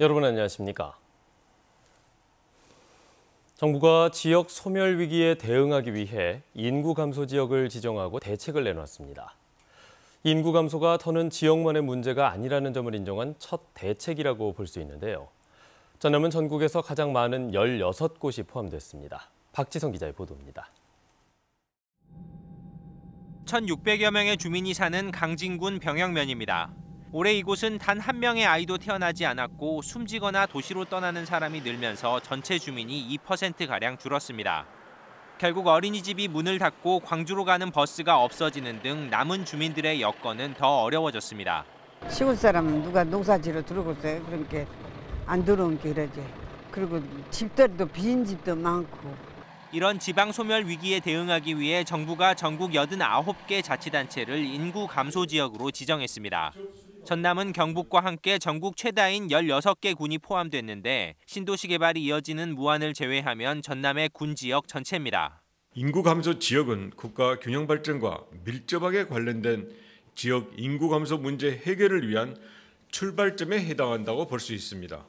여러분 안녕하십니까? 정부가 지역 소멸 위기에 대응하기 위해 인구 감소 지역을 지정하고 대책을 내놨습니다. 인구 감소가 더는 지역만의 문제가 아니라는 점을 인정한 첫 대책이라고 볼 수 있는데요. 전남은 전국에서 가장 많은 16곳이 포함됐습니다. 박지성 기자의 보도입니다. 1,600여 명의 주민이 사는 강진군 병영면입니다. 올해 이곳은 단 한 명의 아이도 태어나지 않았고 숨지거나 도시로 떠나는 사람이 늘면서 전체 주민이 2%가량 줄었습니다. 결국 어린이집이 문을 닫고 광주로 가는 버스가 없어지는 등 남은 주민들의 여건은 더 어려워졌습니다. 시골 사람은 누가 농사지러 들어오겠어요? 그러니까 안 들어온 게 이러지. 그리고 집들도 빈 집도 많고. 이런 지방 소멸 위기에 대응하기 위해 정부가 전국 89개 자치단체를 인구 감소 지역으로 지정했습니다. 전남은 경북과 함께 전국 최다인 16개 군이 포함됐는데 신도시 개발이 이어지는 무안을 제외하면 전남의 군 지역 전체입니다. 인구 감소 지역은 국가 균형 발전과 밀접하게 관련된 지역 인구 감소 문제 해결을 위한 출발점에 해당한다고 볼 수 있습니다.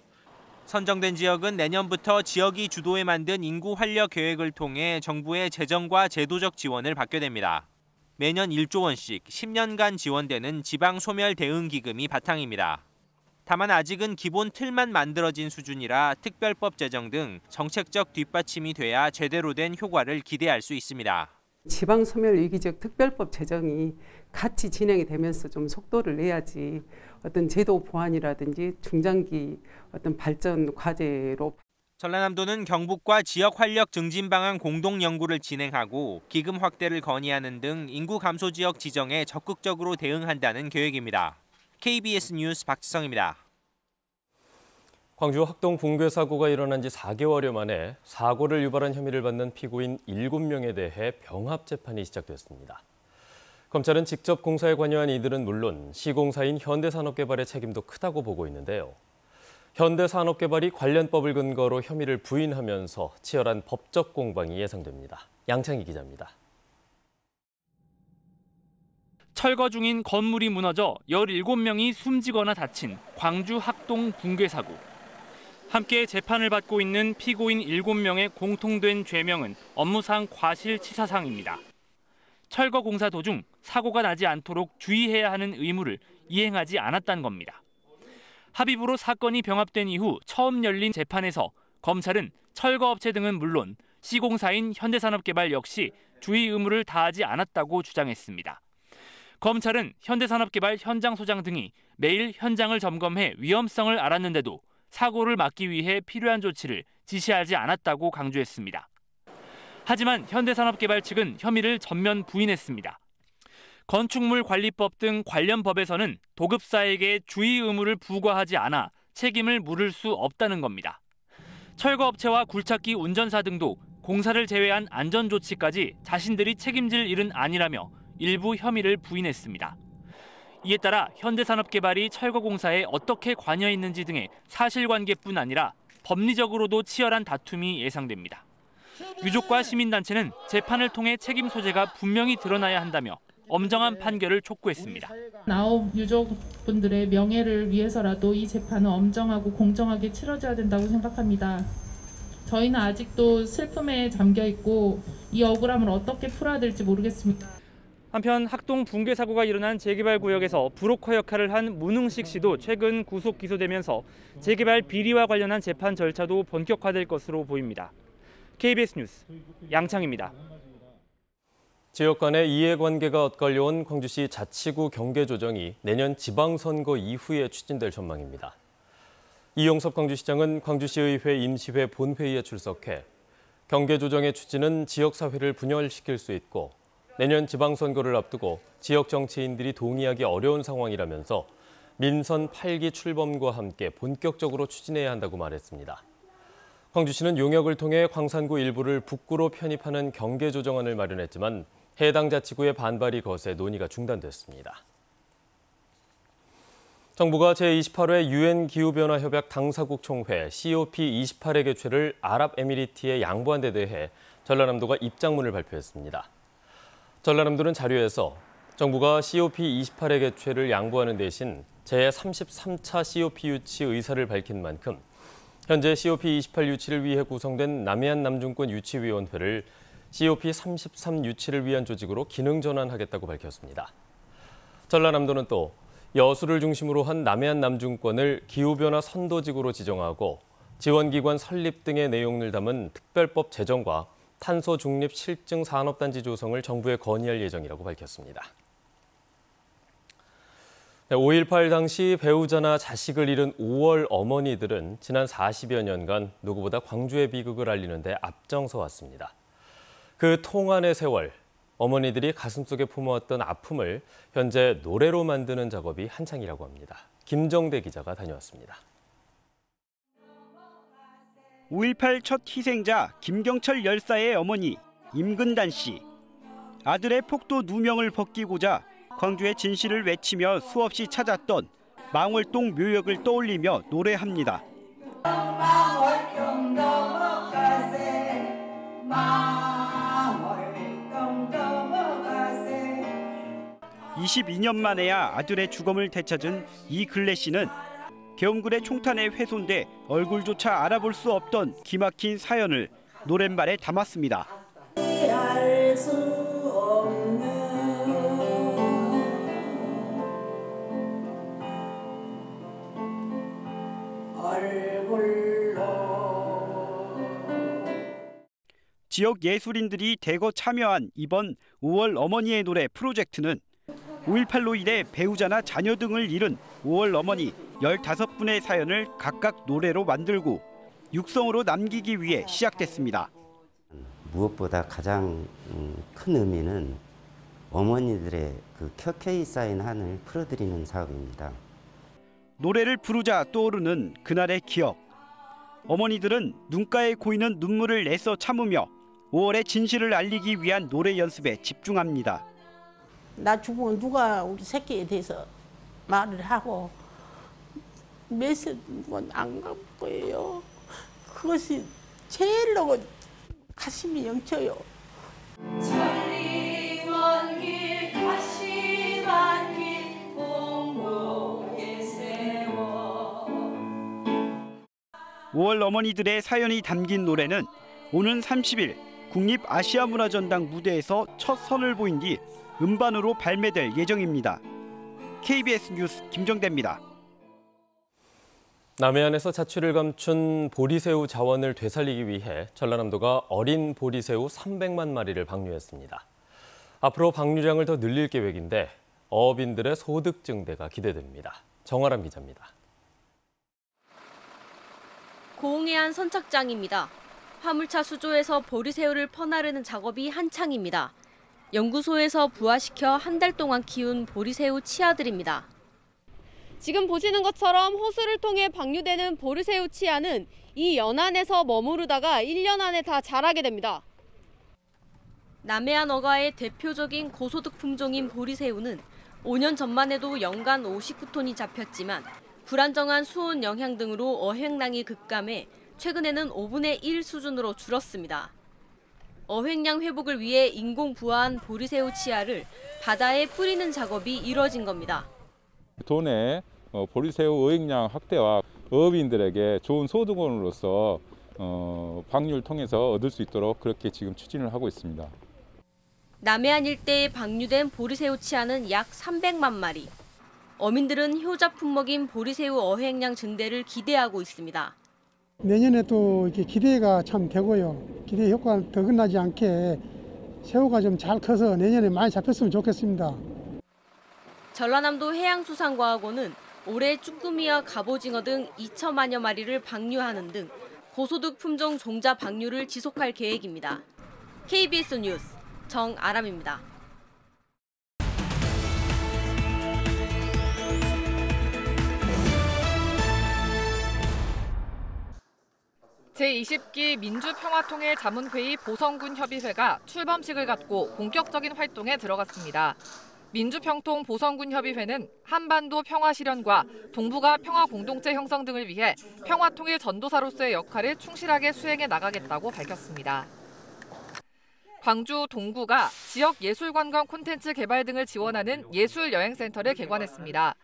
선정된 지역은 내년부터 지역이 주도에 만든 인구 활력 계획을 통해 정부의 재정과 제도적 지원을 받게 됩니다. 매년 1조 원씩 10년간 지원되는 지방 소멸 대응 기금이 바탕입니다. 다만 아직은 기본 틀만 만들어진 수준이라 특별법 제정 등 정책적 뒷받침이 돼야 제대로 된 효과를 기대할 수 있습니다. 지방 소멸 위기적 특별법 제정이 같이 진행이 되면서 좀 속도를 내야지 어떤 제도 보완이라든지 중장기 어떤 발전 과제로. 전라남도는 경북과 지역 활력 증진 방안 공동 연구를 진행하고 기금 확대를 건의하는 등 인구 감소 지역 지정에 적극적으로 대응한다는 계획입니다. KBS 뉴스 박지성입니다. 광주 학동 붕괴 사고가 일어난 지 4개월여 만에 사고를 유발한 혐의를 받는 피고인 7명에 대해 병합 재판이 시작됐습니다. 검찰은 직접 공사에 관여한 이들은 물론 시공사인 현대산업개발의 책임도 크다고 보고 있는데요. 현대산업개발이 관련법을 근거로 혐의를 부인하면서 치열한 법적 공방이 예상됩니다. 양창희 기자입니다. 철거 중인 건물이 무너져 17명이 숨지거나 다친 광주 학동 붕괴 사고. 함께 재판을 받고 있는 피고인 7명의 공통된 죄명은 업무상 과실치사상입니다. 철거 공사 도중 사고가 나지 않도록 주의해야 하는 의무를 이행하지 않았다는 겁니다. 합의부로 사건이 병합된 이후 처음 열린 재판에서 검찰은 철거업체 등은 물론 시공사인 현대산업개발 역시 주의 의무를 다하지 않았다고 주장했습니다. 검찰은 현대산업개발 현장 소장 등이 매일 현장을 점검해 위험성을 알았는데도 사고를 막기 위해 필요한 조치를 지시하지 않았다고 강조했습니다. 하지만 현대산업개발 측은 혐의를 전면 부인했습니다. 건축물 관리법 등 관련 법에서는 도급사에게 주의 의무를 부과하지 않아 책임을 물을 수 없다는 겁니다. 철거업체와 굴착기 운전사 등도 공사를 제외한 안전조치까지 자신들이 책임질 일은 아니라며 일부 혐의를 부인했습니다. 이에 따라 현대산업개발이 철거공사에 어떻게 관여했는지 등의 사실관계뿐 아니라 법리적으로도 치열한 다툼이 예상됩니다. 유족과 시민단체는 재판을 통해 책임 소재가 분명히 드러나야 한다며 엄정한 판결을 촉구했습니다. 9 유족분들의 명예를 위해서라도 이 재판은 엄정하고 공정하게 치러져야 된다고 생각합니다. 저희는 아직도 슬픔에 잠겨 있고 이 억울함을 어떻게 풀어야 될지 모르겠습니다. 한편 학동 붕괴 사고가 일어난 재개발 구역에서 브로커 역할을 한 문흥식 씨도 최근 구속 기소되면서 재개발 비리와 관련한 재판 절차도 본격화될 것으로 보입니다. KBS 뉴스 양창입니다. 지역 간의 이해관계가 엇갈려온 광주시 자치구 경계 조정이 내년 지방선거 이후에 추진될 전망입니다. 이용섭 광주시장은 광주시의회 임시회 본회의에 출석해 경계 조정의 추진은 지역사회를 분열시킬 수 있고 내년 지방선거를 앞두고 지역 정치인들이 동의하기 어려운 상황이라면서 민선 8기 출범과 함께 본격적으로 추진해야 한다고 말했습니다. 광주시는 용역을 통해 광산구 일부를 북구로 편입하는 경계 조정안을 마련했지만 해당 자치구의 반발이 거세 논의가 중단됐습니다. 정부가 제28회 유엔 기후변화협약 당사국 총회 COP28의 개최를 아랍에미리트에 양보한 데 대해 전라남도가 입장문을 발표했습니다. 전라남도는 자료에서 정부가 COP28의 개최를 양보하는 대신 제33차 COP 유치 의사를 밝힌 만큼 현재 COP28 유치를 위해 구성된 남해안 남중권 유치위원회를 COP33 유치를 위한 조직으로 기능 전환하겠다고 밝혔습니다. 전라남도는 또 여수를 중심으로 한 남해안 남중권을 기후변화 선도지구로 지정하고 지원기관 설립 등의 내용을 담은 특별법 제정과 탄소 중립 실증 산업단지 조성을 정부에 건의할 예정이라고 밝혔습니다. 5.18 당시 배우자나 자식을 잃은 5월 어머니들은 지난 40여 년간 누구보다 광주의 비극을 알리는 데 앞장서 왔습니다. 그 통안의 세월, 어머니들이 가슴속에 품어왔던 아픔을 현재 노래로 만드는 작업이 한창이라고 합니다. 김정대 기자가 다녀왔습니다. 5.18 첫 희생자 김경철 열사의 어머니 임근단 씨. 아들의 폭도 누명을 벗기고자 광주의 진실을 외치며 수없이 찾았던 망월동 묘역을 떠올리며 노래합니다. 22년 만에야 아들의 주검을 되찾은 이글래 씨는 계엄군의 총탄에 훼손돼 얼굴조차 알아볼 수 없던 기막힌 사연을 노랫말에 담았습니다. 지역 예술인들이 대거 참여한 이번 5월 어머니의 노래 프로젝트는 5.18로 인해 배우자나 자녀 등을 잃은 5월 어머니 15분의 사연을 각각 노래로 만들고 육성으로 남기기 위해 시작됐습니다. 무엇보다 가장 큰 의미는 어머니들의 그 켜켜이 쌓인 한을 풀어드리는 사업입니다. 노래를 부르자 떠오르는 그날의 기억. 어머니들은 눈가에 고이는 눈물을 애써 참으며 5월의 진실을 알리기 위한 노래 연습에 집중합니다. 나 죽으면 누가 우리 새끼에 대해서 말을 하고 메시지는 안 갈 거예요. 그것이 제일로 가슴이 영쳐요. 천리 먼 길 가시만 길 공목에 세워. 5월 어머니들의 사연이 담긴 노래는 오는 30일 국립아시아문화전당 무대에서 첫 선을 보인 뒤 음반으로 발매될 예정입니다. KBS 뉴스 김정대입니다. 남해안에서 자취를 감춘 보리새우 자원을 되살리기 위해 전라남도가 어린 보리새우 300만 마리를 방류했습니다. 앞으로 방류량을 더 늘릴 계획인데 어업인들의 소득 증대가 기대됩니다. 정아람 기자입니다. 고흥해안 선착장입니다. 화물차 수조에서 보리새우를 퍼나르는 작업이 한창입니다. 연구소에서 부화시켜 한 달 동안 키운 보리새우 치아들입니다. 지금 보시는 것처럼 호수를 통해 방류되는 보리새우 치아는 이 연안에서 머무르다가 1년 안에 다 자라게 됩니다. 남해안 어가의 대표적인 고소득 품종인 보리새우는 5년 전만 해도 연간 59톤이 잡혔지만 불안정한 수온 영향 등으로 어획량이 급감해 최근에는 5분의 1 수준으로 줄었습니다. 어획량 회복을 위해 인공 부화한 보리새우 치아를 바다에 뿌리는 작업이 이뤄진 겁니다. 도내 보리새우 어획량 확대와 어업인들에게 좋은 소득원으로서 방류를 통해서 얻을 수 있도록 그렇게 지금 추진을 하고 있습니다. 남해안 일대에 방류된 보리새우 치아는 약 300만 마리. 어민들은 효자 품목인 보리새우 어획량 증대를 기대하고 있습니다. 내년에도 이렇게 기대가 참 되고요. 기대 효과가 더 끝나지 않게 새우가 좀 잘 커서 내년에 많이 잡혔으면 좋겠습니다. 전라남도 해양수산과학원은 올해 쭈꾸미와 갑오징어 등 2천만여 마리를 방류하는 등 고소득 품종 종자 방류를 지속할 계획입니다. KBS 뉴스 정아람입니다. 제20기 민주평화통일자문회의 보성군협의회가 출범식을 갖고 본격적인 활동에 들어갔습니다. 민주평통 보성군협의회는 한반도 평화 실현과 동북아 평화 공동체 형성 등을 위해 평화통일 전도사로서의 역할을 충실하게 수행해 나가겠다고 밝혔습니다. 광주 동구가 지역 예술관광 콘텐츠 개발 등을 지원하는 예술여행센터를 개관했습니다.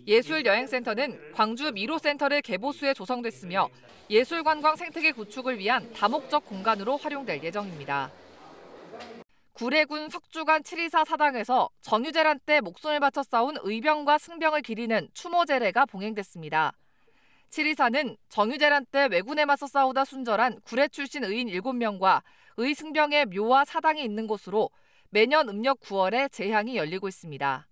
예술여행센터는 광주 미로센터를 개보수해 조성됐으며 예술관광 생태계 구축을 위한 다목적 공간으로 활용될 예정입니다. 구례군 석주간 724 사당에서 정유재란 때 목숨을 바쳐 싸운 의병과 승병을 기리는 추모제례가 봉행됐습니다. 724는 정유재란 때 왜군에 맞서 싸우다 순절한 구례 출신 의인 7명과 의승병의 묘와 사당이 있는 곳으로 매년 음력 9월에 제향이 열리고 있습니다.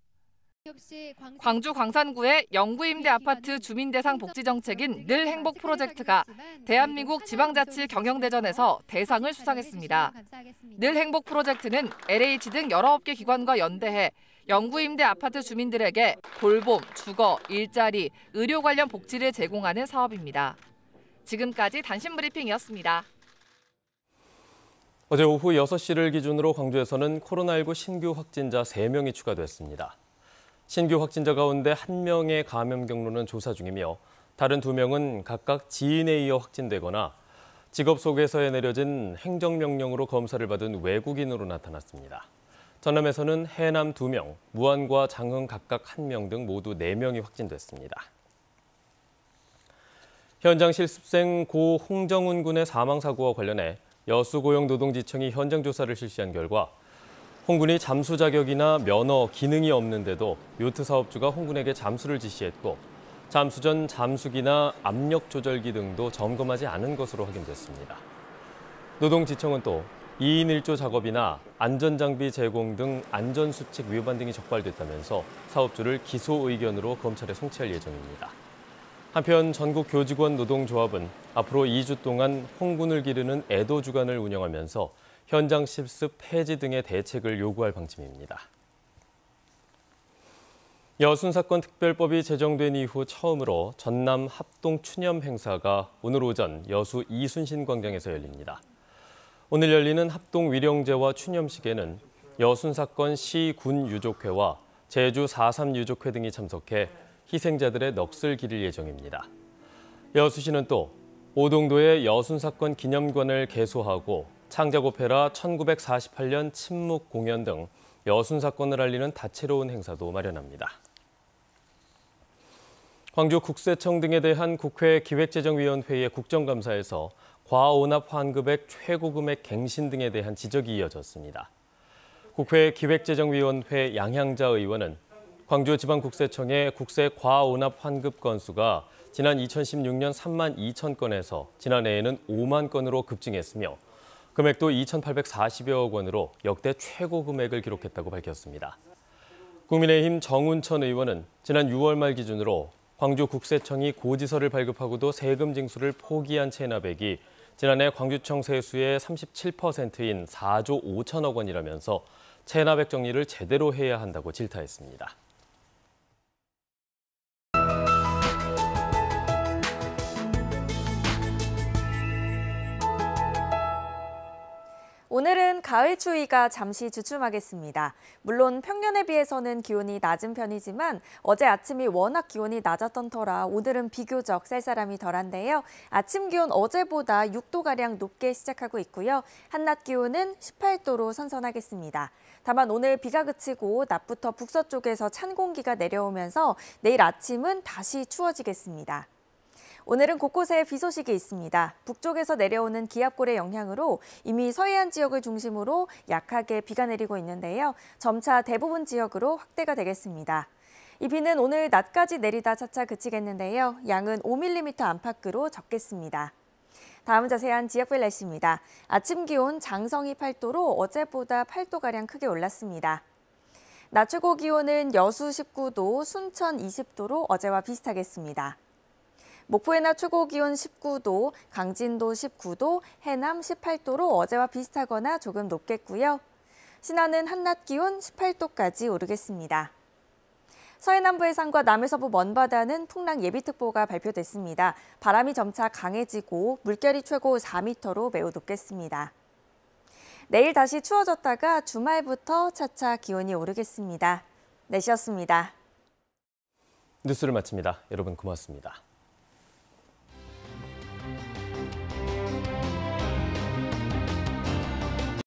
광주 광산구의 영구임대 아파트 주민대상 복지정책인 늘 행복 프로젝트가 대한민국 지방자치 경영대전에서 대상을 수상했습니다. 늘 행복 프로젝트는 LH 등 여러 업계 기관과 연대해 영구임대 아파트 주민들에게 돌봄, 주거, 일자리, 의료 관련 복지를 제공하는 사업입니다. 지금까지 단신 브리핑이었습니다. 어제 오후 6시를 기준으로 광주에서는 코로나19 신규 확진자 3명이 추가됐습니다. 신규 확진자 가운데 1명의 감염 경로는 조사 중이며 다른 2명은 각각 지인에 이어 확진되거나 직업 소개서에 내려진 행정명령으로 검사를 받은 외국인으로 나타났습니다. 전남에서는 해남 2명, 무안과 장흥 각각 1명 등 모두 4명이 확진됐습니다. 현장 실습생 고 홍정훈 군의 사망 사고와 관련해 여수고용노동지청이 현장 조사를 실시한 결과 홍 군이 잠수 자격이나 면허, 기능이 없는데도 요트 사업주가 홍 군에게 잠수를 지시했고 잠수 전 잠수기나 압력 조절기 등도 점검하지 않은 것으로 확인됐습니다. 노동지청은 또 2인 1조 작업이나 안전장비 제공 등 안전수칙 위반 등이 적발됐다면서 사업주를 기소 의견으로 검찰에 송치할 예정입니다. 한편 전국교직원 노동조합은 앞으로 2주 동안 홍 군을 기르는 애도 주간을 운영하면서 현장 실습 폐지 등의 대책을 요구할 방침입니다. 여순사건 특별법이 제정된 이후 처음으로 전남 합동 추념 행사가 오늘 오전 여수 이순신 광장에서 열립니다. 오늘 열리는 합동 위령제와 추념식에는 여순사건 시-군 유족회와 제주 4.3 유족회 등이 참석해 희생자들의 넋을 기릴 예정입니다. 여수시는 또 오동도의 여순사건 기념관을 개소하고 창작오페라 1948년 침묵 공연 등 여순사건을 알리는 다채로운 행사도 마련합니다. 광주국세청 등에 대한 국회 기획재정위원회의 국정감사에서 과오납 환급액 최고금액 갱신 등에 대한 지적이 이어졌습니다. 국회 기획재정위원회 양향자 의원은 광주지방국세청의 국세 과오납 환급 건수가 지난 2016년 3만 2천 건에서 지난해에는 5만 건으로 급증했으며 금액도 2,840여억 원으로 역대 최고 금액을 기록했다고 밝혔습니다. 국민의힘 정운천 의원은 지난 6월 말 기준으로 광주국세청이 고지서를 발급하고도 세금 징수를 포기한 체납액이 지난해 광주청 세수의 37%인 4조 5천억 원이라면서 체납액 정리를 제대로 해야 한다고 질타했습니다. 오늘은 가을 추위가 잠시 주춤하겠습니다. 물론 평년에 비해서는 기온이 낮은 편이지만 어제 아침이 워낙 기온이 낮았던 터라 오늘은 비교적 쌀쌀함이 덜한데요. 아침 기온 어제보다 6도가량 높게 시작하고 있고요. 한낮 기온은 18도로 선선하겠습니다. 다만 오늘 비가 그치고 낮부터 북서쪽에서 찬 공기가 내려오면서 내일 아침은 다시 추워지겠습니다. 오늘은 곳곳에 비 소식이 있습니다. 북쪽에서 내려오는 기압골의 영향으로 이미 서해안 지역을 중심으로 약하게 비가 내리고 있는데요. 점차 대부분 지역으로 확대가 되겠습니다. 이 비는 오늘 낮까지 내리다 차차 그치겠는데요. 양은 5mm 안팎으로 적겠습니다. 다음 자세한 지역별 날씨입니다. 아침 기온 장성이 8도로 어제보다 8도가량 크게 올랐습니다. 낮 최고 기온은 여수 19도, 순천 20도로 어제와 비슷하겠습니다. 목포의 낮 최고 기온 19도, 강진도 19도, 해남 18도로 어제와 비슷하거나 조금 높겠고요. 신안은 한낮 기온 18도까지 오르겠습니다. 서해남부 해상과 남해서부 먼바다는 풍랑 예비특보가 발표됐습니다. 바람이 점차 강해지고 물결이 최고 4m로 매우 높겠습니다. 내일 다시 추워졌다가 주말부터 차차 기온이 오르겠습니다. 날씨였습니다. 뉴스를 마칩니다. 여러분 고맙습니다.